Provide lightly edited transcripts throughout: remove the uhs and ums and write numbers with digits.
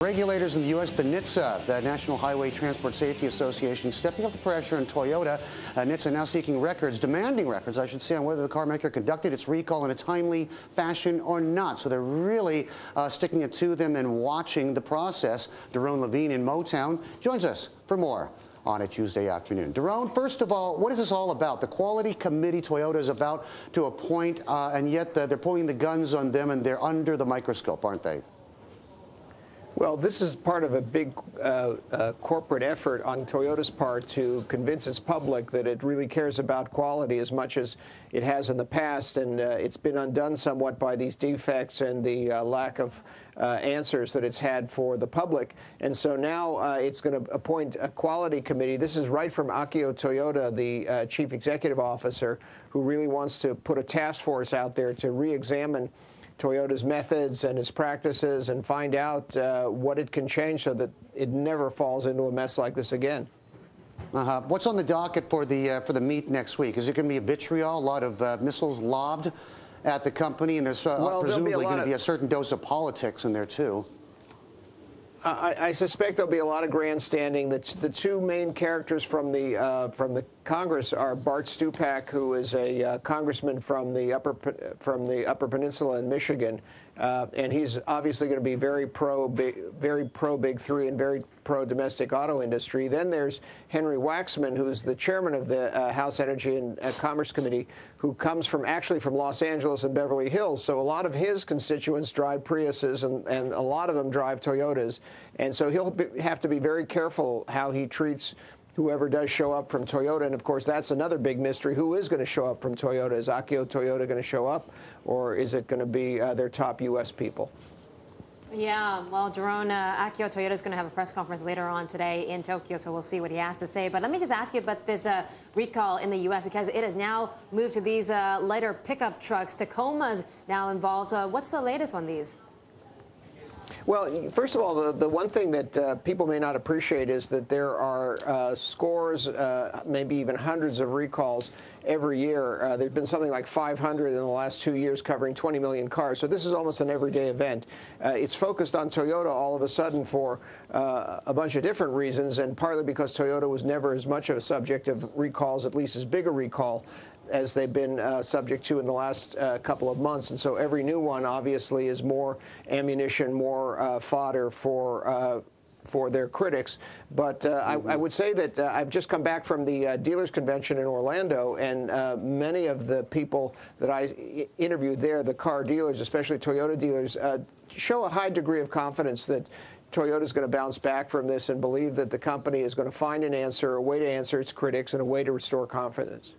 Regulators in the U.S., the NHTSA, the National Highway Transport Safety Association, stepping up the pressure on Toyota. NHTSA now seeking records, demanding records, I should say, on whether the car maker conducted its recall in a timely fashion or not. So they're really sticking it to them and watching the process. Doron Levin in Motown joins us for more on a Tuesday afternoon. Doron, first of all, what is this all about? The quality committee Toyota is about to appoint, and yet they're pulling the guns on them, and they're under the microscope, aren't they? Well, this is part of a big corporate effort on Toyota's part to convince its public that it really cares about quality as much as it has in the past, and it's been undone somewhat by these defects and the lack of answers that it's had for the public. And so now it's going to appoint a quality committee. This is right from Akio Toyoda, the chief executive officer, who really wants to put a task force out there to re-examine Toyota's methods and its practices and find out what it can change so that it never falls into a mess like this again. What's on the docket for the meet next week? Is it going to be a vitriol, a lot of missiles lobbed at the company, and there's presumably going to be a certain dose of politics in there too? I suspect there'll be a lot of grandstanding. The two main characters from the Congress are Bart Stupak, who is a congressman from the Upper Peninsula in Michigan, and he's obviously going to be very pro Big Three and very pro domestic auto industry. Then there's Henry Waxman, who's the chairman of the House Energy and Commerce Committee, who comes actually from Los Angeles and Beverly Hills. So a lot of his constituents drive Priuses, and a lot of them drive Toyotas. And so he'll have to be very careful how he treats whoever does show up from Toyota. And, of course, that's another big mystery. Who is going to show up from Toyota? Is Akio Toyoda going to show up, or is it going to be their top U.S. people? Yeah, well, Doron, Akio Toyoda is going to have a press conference later on today in Tokyo, so we'll see what he has to say. But let me just ask you about this recall in the U.S., because it has now moved to these lighter pickup trucks. Tacoma's now involved. What's the latest on these? Well, first of all, the one thing that people may not appreciate is that there are scores, maybe even hundreds of recalls every year. There's been something like 500 in the last 2 years covering 20 million cars. So this is almost an everyday event. It's focused on Toyota all of a sudden for a bunch of different reasons, and partly because Toyota was never as much of a subject of recalls, at least as big a recall as they've been subject to in the last couple of months. And so every new one, obviously, is more ammunition, more fodder for their critics. But I would say that I've just come back from the dealers convention in Orlando, and many of the people that I interviewed there, the car dealers, especially Toyota dealers, show a high degree of confidence that Toyota is going to bounce back from this and believe that the company is going to find an answer, a way to answer its critics, and a way to restore confidence.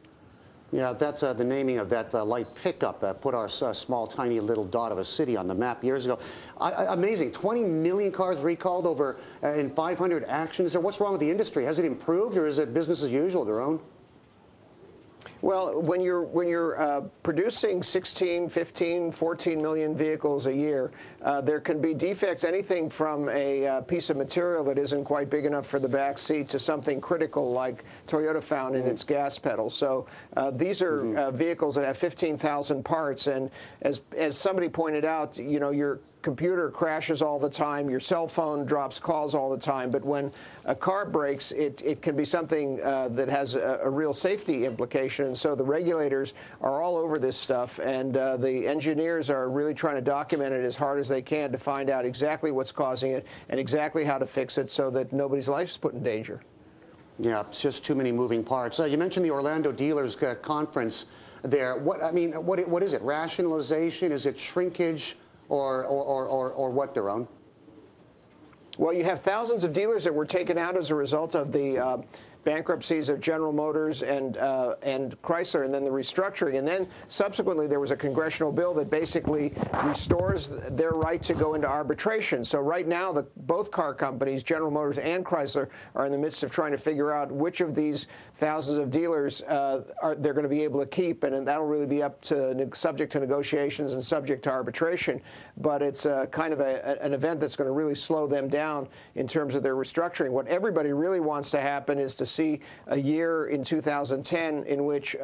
Yeah, that's the naming of that light pickup that put our small, tiny little dot of a city on the map years ago. Amazing. 20 million cars recalled over in 500 actions. What's wrong with the industry? Has it improved, or is it business as usual, Doron? Well, when you're producing 16, 15, 14 million vehicles a year, there can be defects, anything from a piece of material that isn't quite big enough for the back seat to something critical like Toyota found in its gas pedal. So these are vehicles that have 15,000 parts, and as somebody pointed out, you know, your computer crashes all the time, your cell phone drops calls all the time, but when a car breaks, it can be something that has a real safety implication. And so the regulators are all over this stuff, and the engineers are really trying to document it as hard as they can to find out exactly what's causing it and exactly how to fix it so that nobody's life's put in danger. Yeah, it's just too many moving parts. You mentioned the Orlando Dealers Conference there. What is it? Rationalization? Is it shrinkage? Or what, Doron? Well, you have thousands of dealers that were taken out as a result of the bankruptcies of General Motors and Chrysler, and then the restructuring. And then subsequently there was a congressional bill that basically restores their right to go into arbitration. So right now both car companies, General Motors and Chrysler, are in the midst of trying to figure out which of these thousands of dealers they're going to be able to keep, and that'll really be up to subject to negotiations and subject to arbitration. But it's kind of an event that's going to really slow them down in terms of their restructuring. What everybody really wants to happen is to see a year in 2010 in which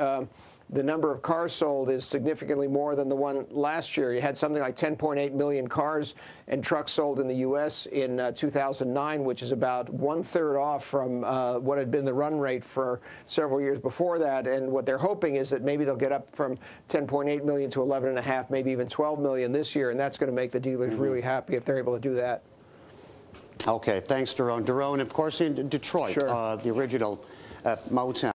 the number of cars sold is significantly more than the one last year. You had something like 10.8 million cars and trucks sold in the U.S. in 2009, which is about 1/3 off from what had been the run rate for several years before that. And what they're hoping is that maybe they'll get up from 10.8 million to 11.5, maybe even 12 million this year, and that's going to make the dealers really happy if they're able to do that. Okay, thanks, Doron. Doron, of course, in Detroit, Sure. the original Motown.